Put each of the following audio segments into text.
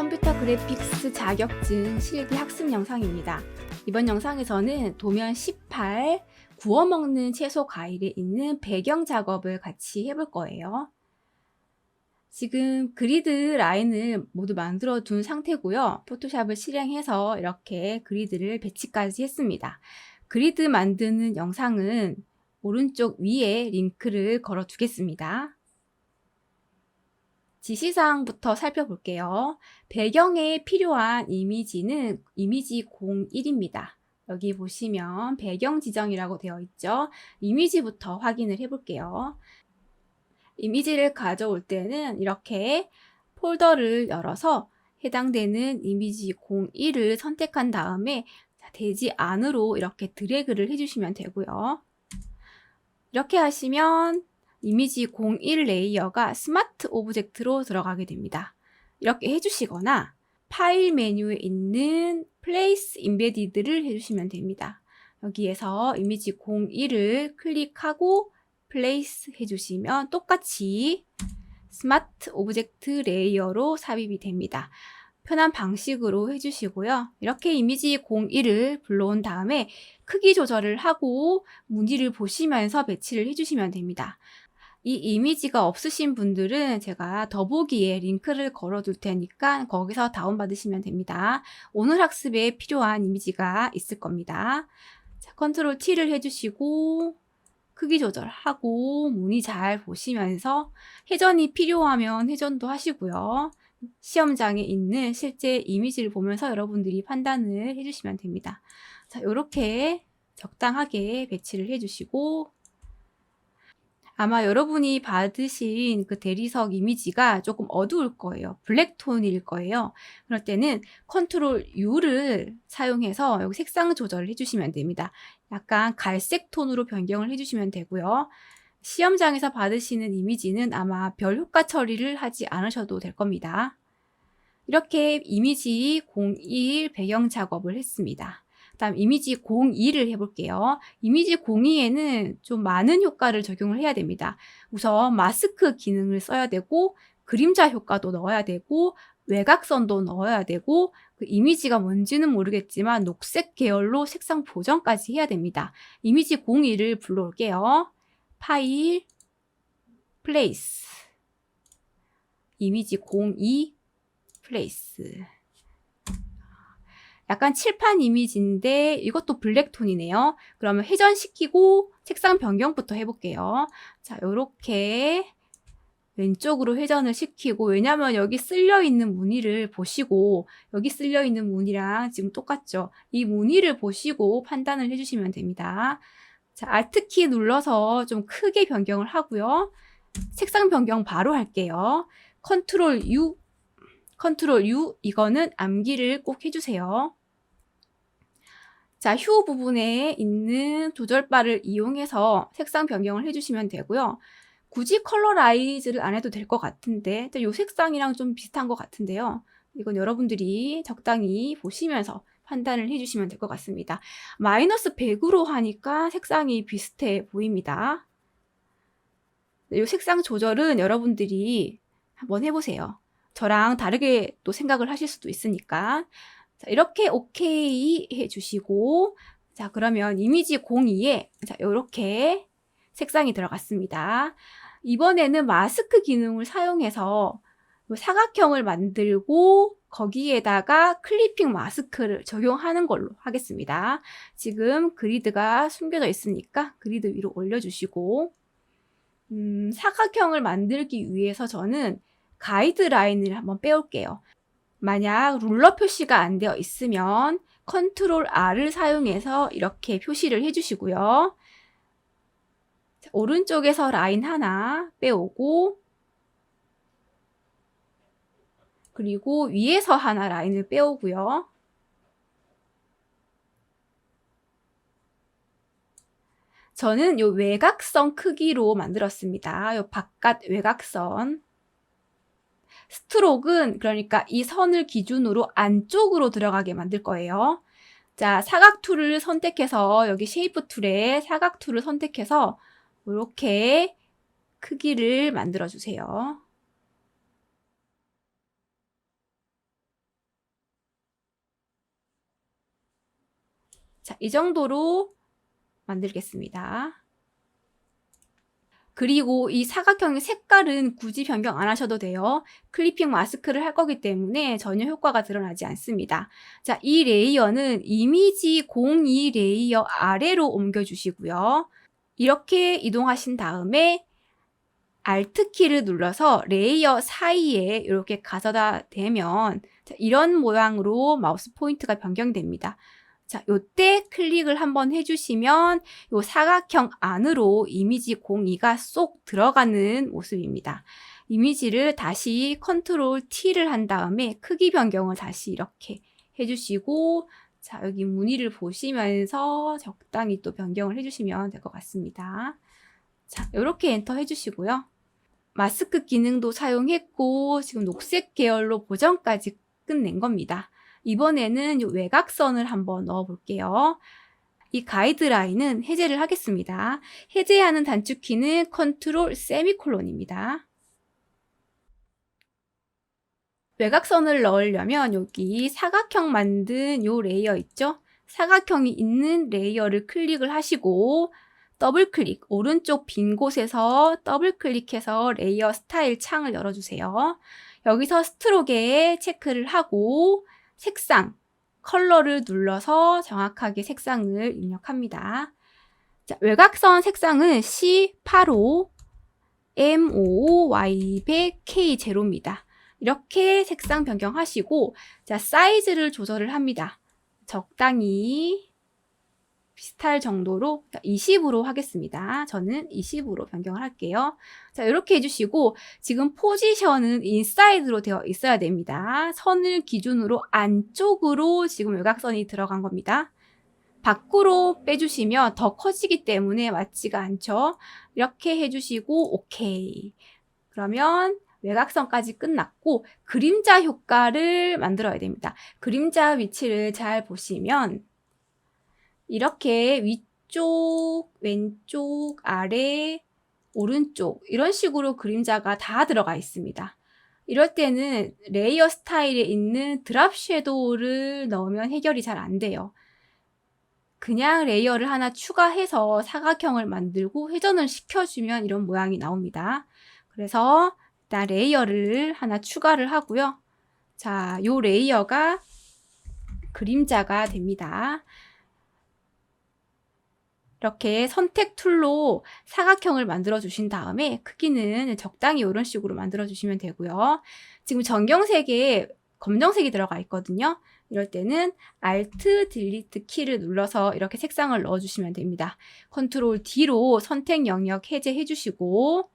컴퓨터 그래픽스 자격증 실기 학습 영상입니다. 이번 영상에서는 도면 18 구워 먹는 채소 과일에 있는 배경 작업을 같이 해볼 거예요. 지금 그리드 라인을 모두 만들어 둔 상태고요. 포토샵을 실행해서 이렇게 그리드를 배치까지 했습니다. 그리드 만드는 영상은 오른쪽 위에 링크를 걸어 두겠습니다. 지시사항부터 살펴볼게요. 배경에 필요한 이미지는 이미지 01입니다. 여기 보시면 배경 지정이라고 되어 있죠. 이미지부터 확인을 해볼게요. 이미지를 가져올 때는 이렇게 폴더를 열어서 해당되는 이미지 01을 선택한 다음에 대지 안으로 이렇게 드래그를 해주시면 되고요. 이렇게 하시면 이미지 01 레이어가 스마트 오브젝트로 들어가게 됩니다. 이렇게 해주시거나 파일 메뉴에 있는 Place Embedded를 해주시면 됩니다. 여기에서 이미지 01을 클릭하고 Place 해주시면 똑같이 스마트 오브젝트 레이어로 삽입이 됩니다. 편한 방식으로 해주시고요. 이렇게 이미지 01을 불러온 다음에 크기 조절을 하고 무늬를 보시면서 배치를 해주시면 됩니다. 이 이미지가 없으신 분들은 제가 더보기에 링크를 걸어둘 테니까 거기서 다운받으시면 됩니다. 오늘 학습에 필요한 이미지가 있을 겁니다. 자, 컨트롤 T를 해주시고 크기 조절하고 무늬 잘 보시면서 회전이 필요하면 회전도 하시고요. 시험장에 있는 실제 이미지를 보면서 여러분들이 판단을 해주시면 됩니다. 자, 이렇게 적당하게 배치를 해주시고 아마 여러분이 받으신 그 대리석 이미지가 조금 어두울 거예요. 블랙톤일 거예요. 그럴 때는 컨트롤 U를 사용해서 여기 색상 조절을 해주시면 됩니다. 약간 갈색 톤으로 변경을 해주시면 되고요. 시험장에서 받으시는 이미지는 아마 별 효과 처리를 하지 않으셔도 될 겁니다. 이렇게 이미지 01 배경 작업을 했습니다. 다음 이미지 02를 해볼게요. 이미지 02에는 좀 많은 효과를 적용을 해야 됩니다. 우선 마스크 기능을 써야 되고 그림자 효과도 넣어야 되고 외곽선도 넣어야 되고 그 이미지가 뭔지는 모르겠지만 녹색 계열로 색상 보정까지 해야 됩니다. 이미지 02를 불러올게요. 파일, 플레이스, 이미지 02, 플레이스. 약간 칠판 이미지인데 이것도 블랙톤이네요. 그러면 회전시키고 색상 변경부터 해볼게요. 자, 요렇게 왼쪽으로 회전을 시키고 왜냐면 여기 쓸려있는 무늬를 보시고 여기 쓸려있는 무늬랑 지금 똑같죠? 이 무늬를 보시고 판단을 해주시면 됩니다. 자, Alt키 눌러서 좀 크게 변경을 하고요. 색상 변경 바로 할게요. 컨트롤 U 이거는 암기를 꼭 해주세요. 자, 휴 부분에 있는 조절바를 이용해서 색상 변경을 해주시면 되고요. 굳이 컬러라이즈를 안 해도 될 것 같은데 이 색상이랑 좀 비슷한 것 같은데요. 이건 여러분들이 적당히 보시면서 판단을 해주시면 될 것 같습니다. 마이너스 100으로 하니까 색상이 비슷해 보입니다. 이 색상 조절은 여러분들이 한번 해보세요. 저랑 다르게 또 생각을 하실 수도 있으니까. 자, 이렇게 오케이 해주시고, 자, 그러면 이미지 02에, 자, 이렇게 색상이 들어갔습니다. 이번에는 마스크 기능을 사용해서 사각형을 만들고, 거기에다가 클리핑 마스크를 적용하는 걸로 하겠습니다. 지금 그리드가 숨겨져 있으니까 그리드 위로 올려주시고, 사각형을 만들기 위해서 저는 가이드라인을 한번 빼올게요. 만약 룰러 표시가 안 되어 있으면 컨트롤 R을 사용해서 이렇게 표시를 해주시고요. 자, 오른쪽에서 라인 하나 빼오고 그리고 위에서 하나 라인을 빼오고요. 저는 이 외곽선 크기로 만들었습니다. 이 바깥 외곽선. 스트로크는 그러니까 이 선을 기준으로 안쪽으로 들어가게 만들 거예요. 자, 사각 툴을 선택해서 여기 쉐이프 툴에 사각 툴을 선택해서 이렇게 크기를 만들어 주세요. 자, 이 정도로 만들겠습니다. 그리고 이 사각형의 색깔은 굳이 변경 안 하셔도 돼요. 클리핑 마스크를 할 거기 때문에 전혀 효과가 드러나지 않습니다. 자, 이 레이어는 이미지 02 레이어 아래로 옮겨주시고요. 이렇게 이동하신 다음에 Alt키를 눌러서 레이어 사이에 이렇게 가져다 대면 이런 모양으로 마우스 포인트가 변경됩니다. 자, 요때 클릭을 한번 해주시면 요 사각형 안으로 이미지 02가 쏙 들어가는 모습입니다. 이미지를 다시 컨트롤 T를 한 다음에 크기 변경을 다시 이렇게 해주시고, 자, 여기 무늬를 보시면서 적당히 또 변경을 해주시면 될 것 같습니다. 자, 이렇게 엔터 해주시고요. 마스크 기능도 사용했고 지금 녹색 계열로 보정까지 끝낸 겁니다. 이번에는 이 외곽선을 한번 넣어 볼게요. 이 가이드라인은 해제를 하겠습니다. 해제하는 단축키는 컨트롤 세미콜론입니다. 외곽선을 넣으려면 여기 사각형 만든 요 레이어 있죠? 사각형이 있는 레이어를 클릭을 하시고 더블클릭, 오른쪽 빈 곳에서 더블클릭해서 레이어 스타일 창을 열어주세요. 여기서 스트로크에 체크를 하고 색상, 컬러를 눌러서 정확하게 색상을 입력합니다. 자, 외곽선 색상은 C85, M55, Y100, K0입니다. 이렇게 색상 변경하시고, 자, 사이즈를 조절을 합니다. 적당히 비슷할 정도로 20으로 하겠습니다. 저는 20으로 변경을 할게요. 자, 이렇게 해주시고 지금 포지션은 인사이드로 되어 있어야 됩니다. 선을 기준으로 안쪽으로 지금 외곽선이 들어간 겁니다. 밖으로 빼주시면 더 커지기 때문에 맞지가 않죠. 이렇게 해주시고 오케이. 그러면 외곽선까지 끝났고 그림자 효과를 만들어야 됩니다. 그림자 위치를 잘 보시면 이렇게 위쪽, 왼쪽, 아래, 오른쪽 이런 식으로 그림자가 다 들어가 있습니다. 이럴 때는 레이어 스타일에 있는 드랍 섀도우를 넣으면 해결이 잘 안 돼요. 그냥 레이어를 하나 추가해서 사각형을 만들고 회전을 시켜주면 이런 모양이 나옵니다. 그래서 일단 레이어를 하나 추가를 하고요. 자, 요 레이어가 그림자가 됩니다. 이렇게 선택 툴로 사각형을 만들어 주신 다음에 크기는 적당히 이런 식으로 만들어 주시면 되고요. 지금 전경색에 검정색이 들어가 있거든요. 이럴 때는 Alt, Delete 키를 눌러서 이렇게 색상을 넣어 주시면 됩니다. 컨트롤 D로 선택 영역 해제해 주시고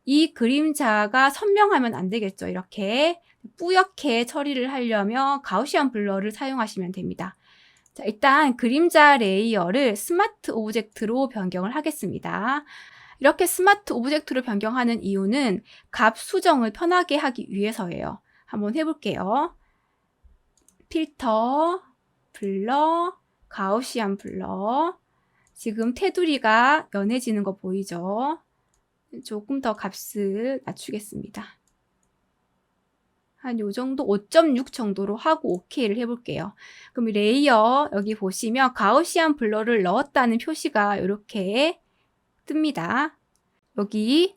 이 그림자가 선명하면 안 되겠죠. 이렇게 뿌옇게 처리를 하려면 가우시안 블러를 사용하시면 됩니다. 자, 일단 그림자 레이어를 스마트 오브젝트로 변경을 하겠습니다. 이렇게 스마트 오브젝트로 변경하는 이유는 값 수정을 편하게 하기 위해서예요. 한번 해볼게요. 필터, 블러, 가우시안 블러. 지금 테두리가 연해지는 거 보이죠? 조금 더 값을 낮추겠습니다. 한 요 정도 5.6 정도로 하고 OK를 해볼게요. 그럼 레이어 여기 보시면 가우시안 블러를 넣었다는 표시가 이렇게 뜹니다. 여기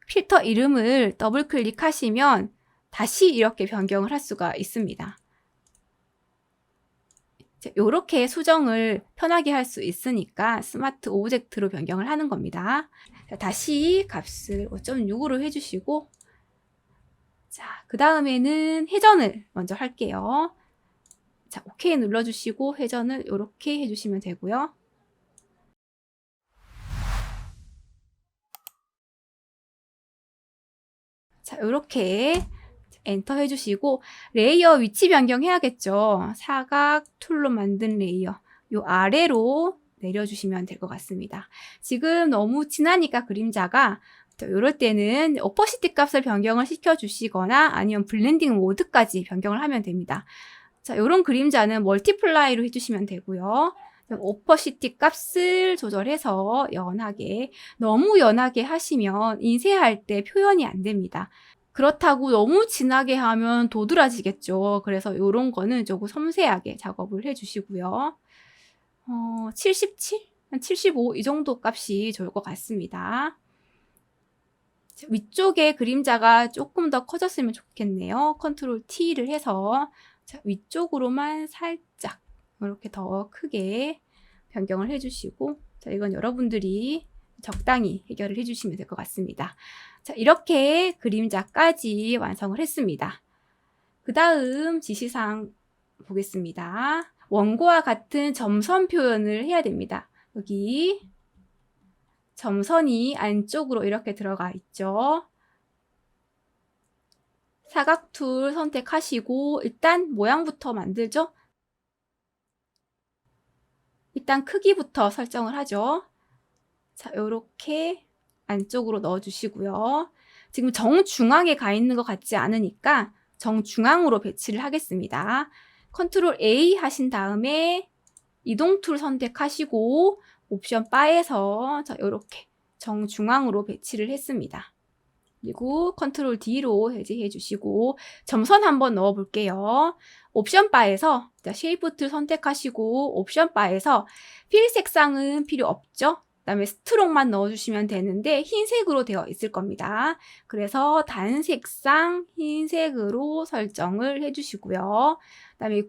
필터 이름을 더블 클릭하시면 다시 이렇게 변경을 할 수가 있습니다. 이렇게 수정을 편하게 할 수 있으니까 스마트 오브젝트로 변경을 하는 겁니다. 자, 다시 값을 5.6으로 해주시고 자, 그 다음에는 회전을 먼저 할게요. 자, OK 눌러주시고 회전을 이렇게 해주시면 되고요. 자, 이렇게 엔터 해주시고 레이어 위치 변경해야겠죠. 사각 툴로 만든 레이어 요 아래로 내려주시면 될 것 같습니다. 지금 너무 진하니까 그림자가 이럴 때는 오퍼시티 값을 변경을 시켜주시거나 아니면 블렌딩 모드까지 변경을 하면 됩니다. 자, 이런 그림자는 멀티플라이로 해주시면 되고요. 오퍼시티 값을 조절해서 연하게, 너무 연하게 하시면 인쇄할 때 표현이 안 됩니다. 그렇다고 너무 진하게 하면 도드라지겠죠. 그래서 요런 거는 조금 섬세하게 작업을 해 주시고요. 77? 한 75 이 정도 값이 좋을 것 같습니다. 위쪽에 그림자가 조금 더 커졌으면 좋겠네요. 컨트롤 T를 해서 위쪽으로만 살짝 이렇게 더 크게 변경을 해 주시고, 이건 여러분들이 적당히 해결을 해 주시면 될 것 같습니다. 이렇게 그림자까지 완성을 했습니다. 그 다음 지시사항 보겠습니다. 원고와 같은 점선 표현을 해야 됩니다. 여기 점선이 안쪽으로 이렇게 들어가 있죠. 사각 툴 선택하시고 일단 모양부터 만들죠. 일단 크기부터 설정을 하죠. 요렇게 안쪽으로 넣어 주시고요. 지금 정중앙에 가 있는 것 같지 않으니까 정중앙으로 배치를 하겠습니다. 컨트롤 A 하신 다음에 이동 툴 선택하시고 옵션 바에서 요렇게 정중앙으로 배치를 했습니다. 그리고 컨트롤 D로 해제해 주시고 점선 한번 넣어 볼게요. 옵션 바에서 쉐이프 툴 선택하시고 옵션 바에서 필 색상은 필요 없죠. 그다음에 스트로크만 넣어 주시면 되는데 흰색으로 되어 있을 겁니다. 그래서 단색상 흰색으로 설정을 해 주시고요. 그다음에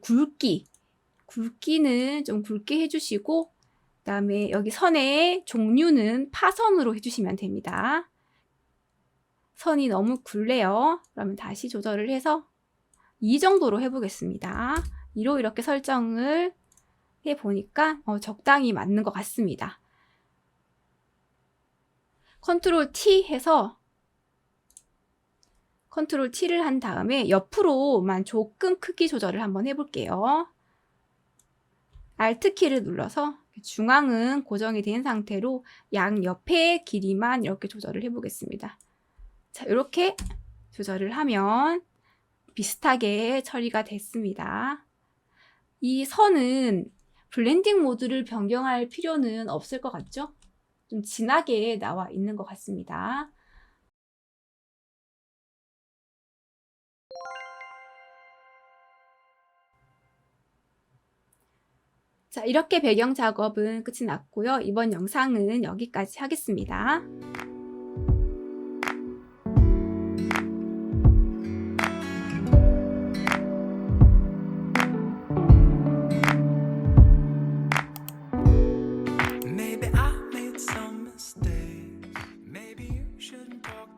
굵기는 좀 굵게 해 주시고, 그다음에 여기 선의 종류는 파선으로 해 주시면 됩니다. 선이 너무 굵네요. 그러면 다시 조절을 해서 이 정도로 해보겠습니다. 2로 이렇게 설정을 해보니까 적당히 맞는 것 같습니다. 컨트롤 T 해서 컨트롤 T를 한 다음에 옆으로만 조금 크기 조절을 한번 해볼게요. Alt 키를 눌러서 중앙은 고정이 된 상태로 양옆의 길이만 이렇게 조절을 해보겠습니다. 이렇게 조절을 하면 비슷하게 처리가 됐습니다. 이 선은 블렌딩 모드를 변경할 필요는 없을 것 같죠? 좀 진하게 나와 있는 것 같습니다. 이렇게 배경 작업은 끝이 났고요. 이번 영상은 여기까지 하겠습니다.